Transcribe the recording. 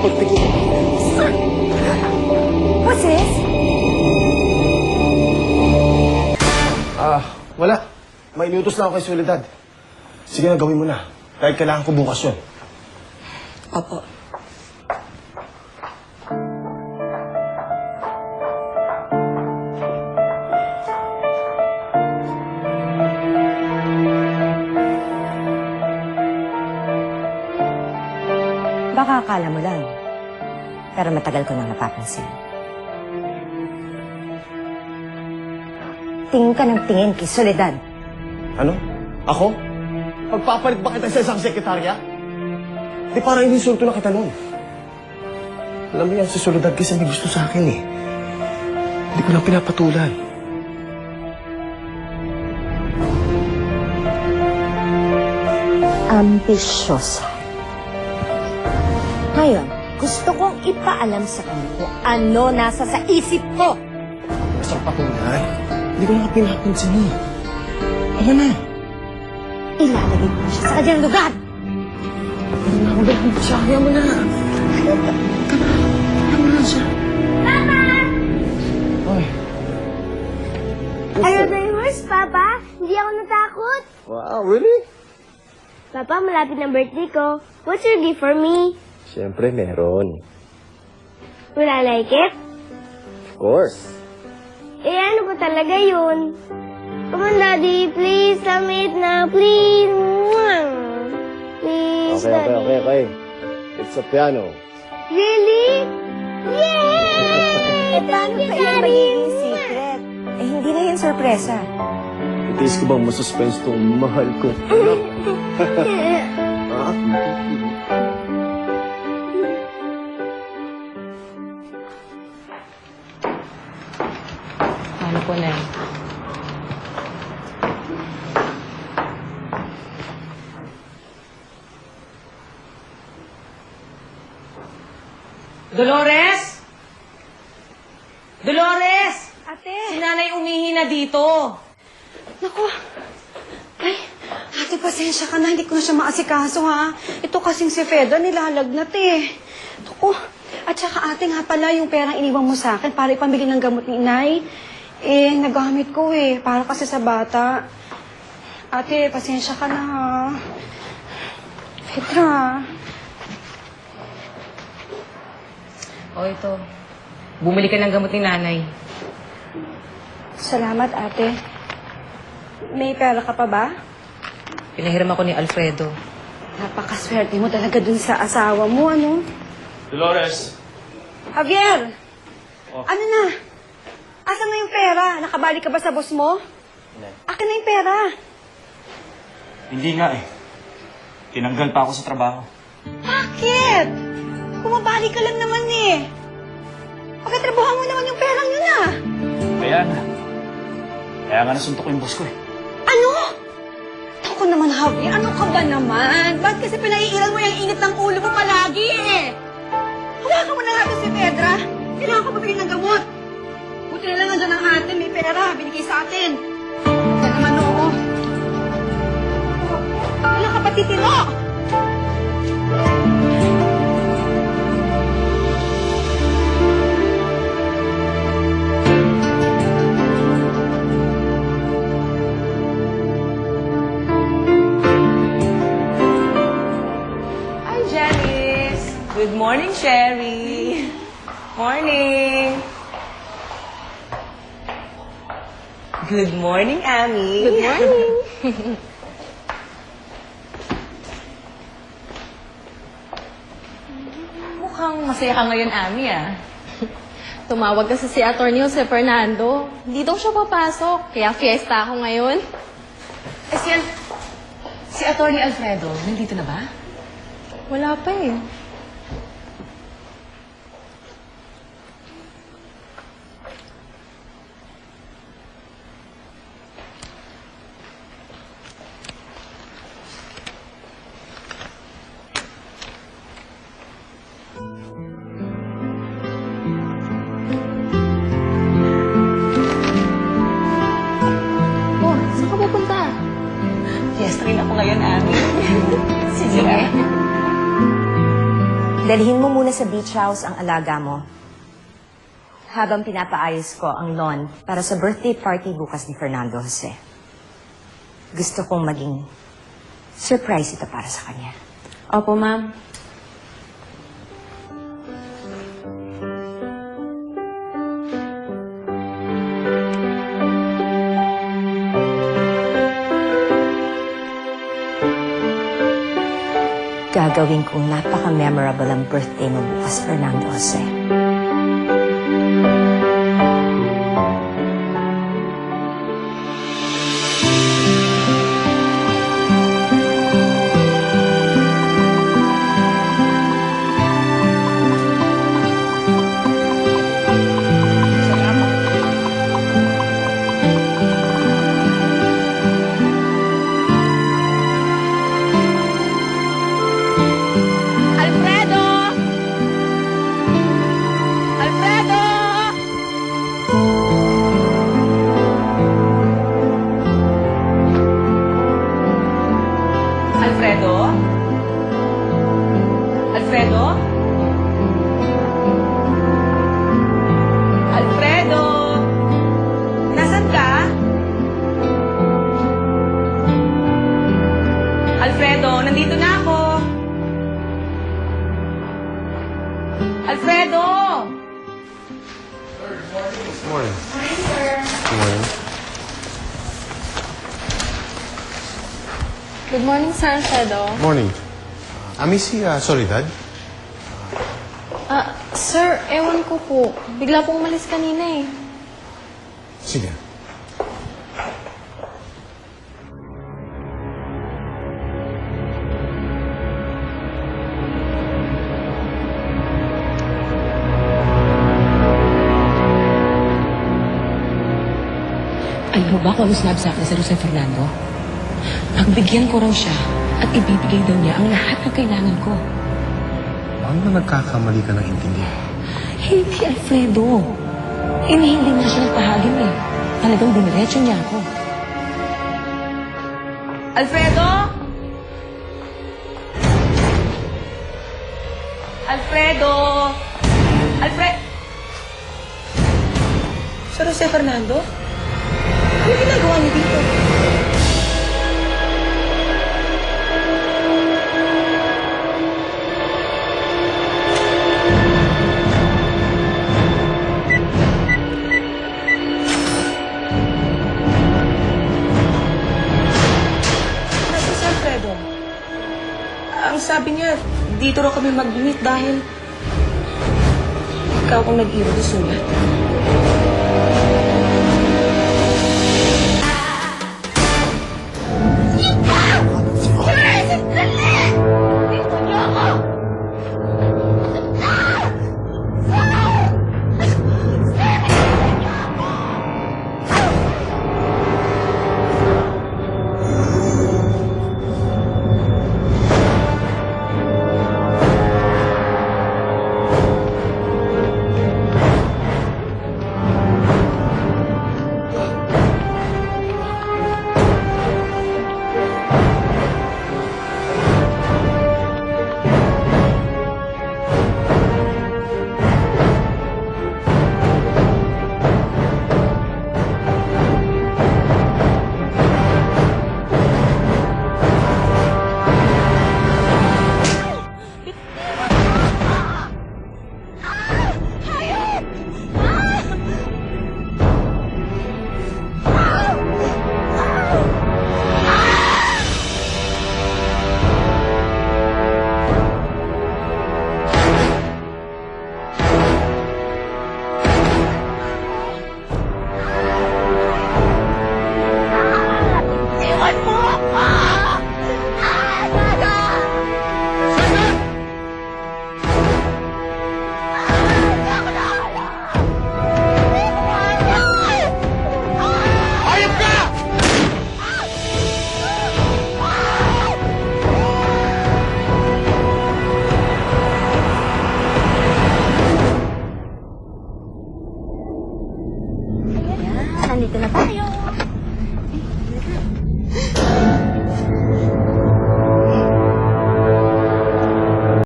magpigil. What's this? Wala. May inutos na ako kay Soledad. Sige na, gawin mo na. Dahil kailangan ko bukas yun. Opo. Baka akala mo lang. Pero matagal ko nang napapansin. Tingin ka ng tingin kay Soledad. Ano? Ako? Pagpapalit ba kita sa isang sekretarya? Di parang inisulto na kita nun. Alam mo yan, si Soledad kasi may gusto sa akin eh. Hindi ko lang pinapatulan. Ambisyosa. Ngayon, gusto kong ipaalam sa kanya kung ano nasa sa isip ko. Basta patunay. Hindi ko lang pinapansin eh. Ano na? Ilalagay ko siya sa kanyang lugar. Ano na? Magaling siya. Kaya mo na. Kaya na siya. Papa! Ay. Are you dreamers, Papa? Hindi ako natakot. Wow, really? Papa, malapit na birthday ko. What's your gift for me? Siyempre, meron. Will I like it? Of course. Eh, ano ba talaga yun? Come on, Daddy. Please, tell me it na. Please. Mwah. Please, Daddy. Okay. It's a piano. Really? Yay! Paano Thank you, kaya Daddy. magiging secret? Eh, hindi na yan sorpresa. Itis ko bang masuspense tong mahal ko? Ano po na yan? Dolores? Dolores! Ate! Si nanay umihi na dito. Naku. Ay, ate, pasensya ka na. Hindi ko na siya maasikaso, ha? Ito kasing si Fedra, nilalagnat eh. Naku. At saka ate nga pala, yung perang iniwan mo sa akin para ipamili ng gamot ni inay. Eh, nagamit ko eh. Para kasi sa bata. Ate, pasensya ka na, ha? Fedra. O ito. Bumili ka ng gamot ni nanay. Salamat, ate. May pera ka pa ba? Pinahiram ako ni Alfredo. Napakaswerte mo talaga dun sa asawa mo, ano? Dolores! Javier! Ano na? Asan na yung pera? Nakabalik ka ba sa boss mo? Akin na yung pera. Hindi nga eh. Tinanggal pa ako sa trabaho. Bakit? Bumabalik ka lang naman eh. Pagkatrabahan mo naman yung perang yun ah. Kaya nga nasuntok ko yung boss ko eh. Ano? Ako naman, Javier. Ano ka ba naman? Ba't kasi pinaiiral mo yung init ng ulo mo palagi eh? Hawakan mo na natin si Pedra. Kailangan ko mabili ng gamot. Buti na lang nandiyan ang ate. May pera. Binigay sa atin. Kaya naman oo. Wala ka patitino. Hi, Janice! Good morning, Sherry! Morning! Good morning, Amy! Good morning! Mukhang masaya ka ngayon, Amy, ah. Tumawag kasi si Atty. Jose Fernando. Hindi daw siya papasok, kaya fiesta ako ngayon. Eh, si Atty. Alfredo, nandito na ba? Wala pa eh. Oh, saan ka pupunta? Fiesta rin ako ngayon, Amy. Sige. Dalhin mo muna sa beach house ang alaga mo. Habang pinapaayos ko ang lawn para sa birthday party bukas ni Fernando Jose. Gusto kong maging surprise ito para sa kanya. Opo, ma'am. Gagawin kong napaka-memorable ang birthday mo bukas, Fernando Jose. Alfredo! Alfredo! Alfredo? Alfredo? Alfredo? Nasaan ka? Alfredo, nandito na ako. Alfredo! Morning. Morning. Good morning, Sir Alfredo. Morning. Ami si Soledad? Sir, ewan ko po. Bigla pong umalis kanina eh. Sige. Alam mo ba kung ano sinabi sa akin sa Jose Fernando? Pagbigyan ko raw siya at ibibigay daw niya ang lahat ng kailangan ko. Baka na nagkakamali ka ng intindihan. Hindi, Alfredo. Inihiling na siya ng pahagin eh. Talagang diniretso niya ako. Alfredo? Alfredo? Sir Jose Fernando? Ano ginagawa niyo dito? Sabi si Alfredo, ang sabi niya, dito raw kami mag-meet dahil ikaw ang nag-iwan ng sulat.